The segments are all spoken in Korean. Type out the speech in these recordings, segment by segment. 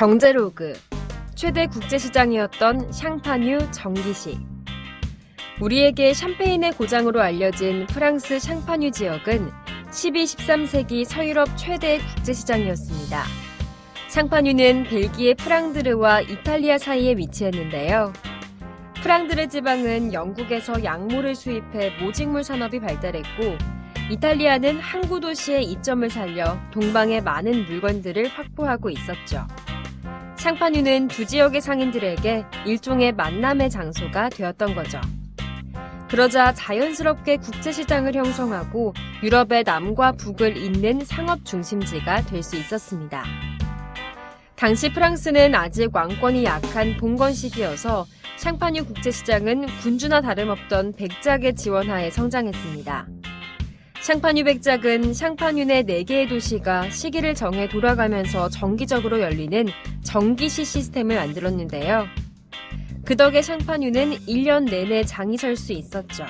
경제로그, 최대 국제시장이었던 샹파뉴 정기시. 우리에게 샴페인의 고장으로 알려진 프랑스 샹파뉴 지역은 12, 13세기 서유럽 최대 국제시장이었습니다. 샹파뉴는 벨기에 프랑드르와 이탈리아 사이에 위치했는데요. 프랑드르 지방은 영국에서 약물을 수입해 모직물 산업이 발달했고, 이탈리아는 항구 도시의 이점을 살려 동방의 많은 물건들을 확보하고 있었죠. 샹파뉴는 두 지역의 상인들에게 일종의 만남의 장소가 되었던 거죠. 그러자 자연스럽게 국제시장을 형성하고 유럽의 남과 북을 잇는 상업 중심지가 될 수 있었습니다. 당시 프랑스는 아직 왕권이 약한 봉건 시기여서 샹파뉴 국제시장은 군주나 다름없던 백작의 지원하에 성장했습니다. 샹파뉴 백작은 샹파뉴 내 4개의 도시가 시기를 정해 돌아가면서 정기적으로 열리는 정기시 시스템을 만들었는데요. 그 덕에 샹파뉴는 1년 내내 장이 설 수 있었죠.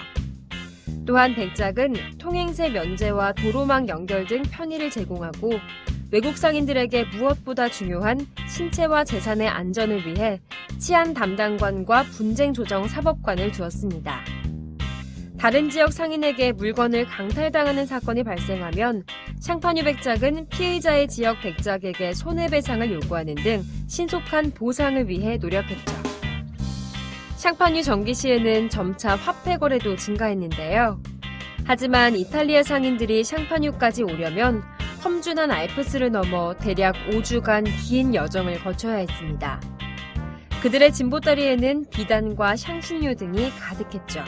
또한 백작은 통행세 면제와 도로망 연결 등 편의를 제공하고 외국 상인들에게 무엇보다 중요한 신체와 재산의 안전을 위해 치안 담당관과 분쟁 조정 사법관을 두었습니다. 다른 지역 상인에게 물건을 강탈당하는 사건이 발생하면 샹파뉴 백작은 피의자의 지역 백작에게 손해배상을 요구하는 등 신속한 보상을 위해 노력했죠. 샹파뉴 정기시에는 점차 화폐 거래도 증가했는데요. 하지만 이탈리아 상인들이 샹파뉴까지 오려면 험준한 알프스를 넘어 대략 5주간 긴 여정을 거쳐야 했습니다. 그들의 진보다리에는 비단과 향신료 등이 가득했죠.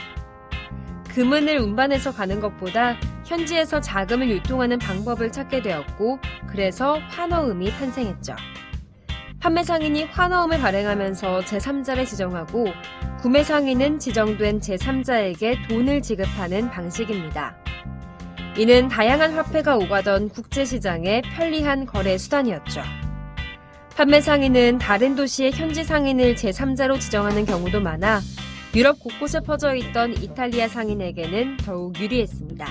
금은을 운반해서 가는 것보다 현지에서 자금을 유통하는 방법을 찾게 되었고, 그래서 환어음이 탄생했죠. 판매 상인이 환어음을 발행하면서 제3자를 지정하고, 구매 상인은 지정된 제3자에게 돈을 지급하는 방식입니다. 이는 다양한 화폐가 오가던 국제시장의 편리한 거래 수단이었죠. 판매 상인은 다른 도시의 현지 상인을 제3자로 지정하는 경우도 많아 유럽 곳곳에 퍼져 있던 이탈리아 상인에게는 더욱 유리했습니다.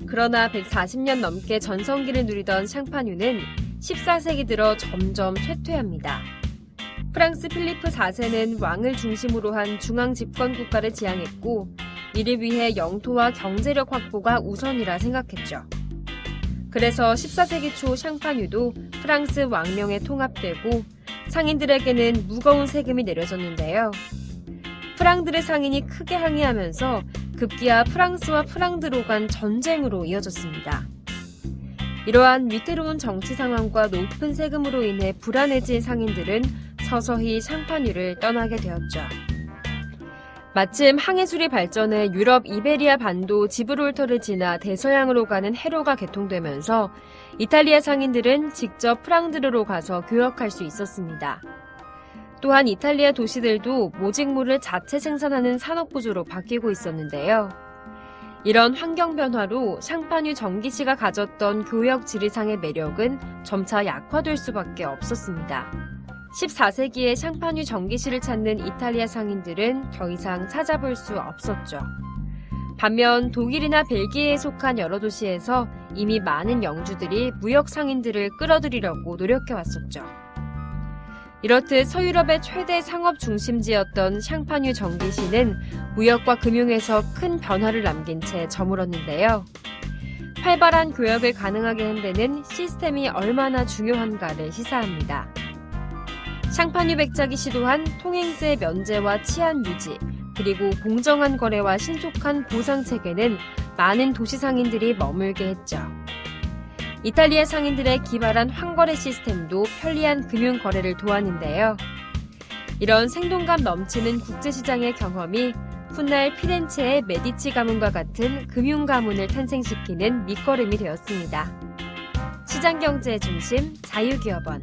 그러나 140년 넘게 전성기를 누리던 샹파뉴는 14세기 들어 점점 쇠퇴합니다. 프랑스 필리프 4세는 왕을 중심으로 한 중앙 집권 국가를 지향했고, 이를 위해 영토와 경제력 확보가 우선이라 생각했죠. 그래서 14세기 초 샹파뉴도 프랑스 왕령에 통합되고 상인들에게는 무거운 세금이 내려졌는데요. 프랑드르 상인이 크게 항의하면서 급기야 프랑스와 프랑드로 간 전쟁으로 이어졌습니다. 이러한 위태로운 정치 상황과 높은 세금으로 인해 불안해진 상인들은 서서히 샹파뉴를 떠나게 되었죠. 마침 항해술이 발전해 유럽 이베리아 반도 지브롤터를 지나 대서양으로 가는 해로가 개통되면서 이탈리아 상인들은 직접 프랑드르로 가서 교역할 수 있었습니다. 또한 이탈리아 도시들도 모직물을 자체 생산하는 산업구조로 바뀌고 있었는데요. 이런 환경 변화로 샹파뉴 정기시가 가졌던 교역 지리상의 매력은 점차 약화될 수밖에 없었습니다. 14세기에 샹파뉴 정기시를 찾는 이탈리아 상인들은 더 이상 찾아볼 수 없었죠. 반면 독일이나 벨기에에 속한 여러 도시에서 이미 많은 영주들이 무역 상인들을 끌어들이려고 노력해왔었죠. 이렇듯 서유럽의 최대 상업 중심지였던 샹파뉴 정기시는 무역과 금융에서 큰 변화를 남긴 채 저물었는데요. 활발한 교역을 가능하게 한 데는 시스템이 얼마나 중요한가를 시사합니다. 샹파뉴 백작이 시도한 통행세 면제와 치안 유지, 그리고 공정한 거래와 신속한 보상 체계는 많은 도시 상인들이 머물게 했죠. 이탈리아 상인들의 기발한 환거래 시스템도 편리한 금융 거래를 도왔는데요. 이런 생동감 넘치는 국제시장의 경험이 훗날 피렌체의 메디치 가문과 같은 금융 가문을 탄생시키는 밑거름이 되었습니다. 시장경제의 중심, 자유기업원.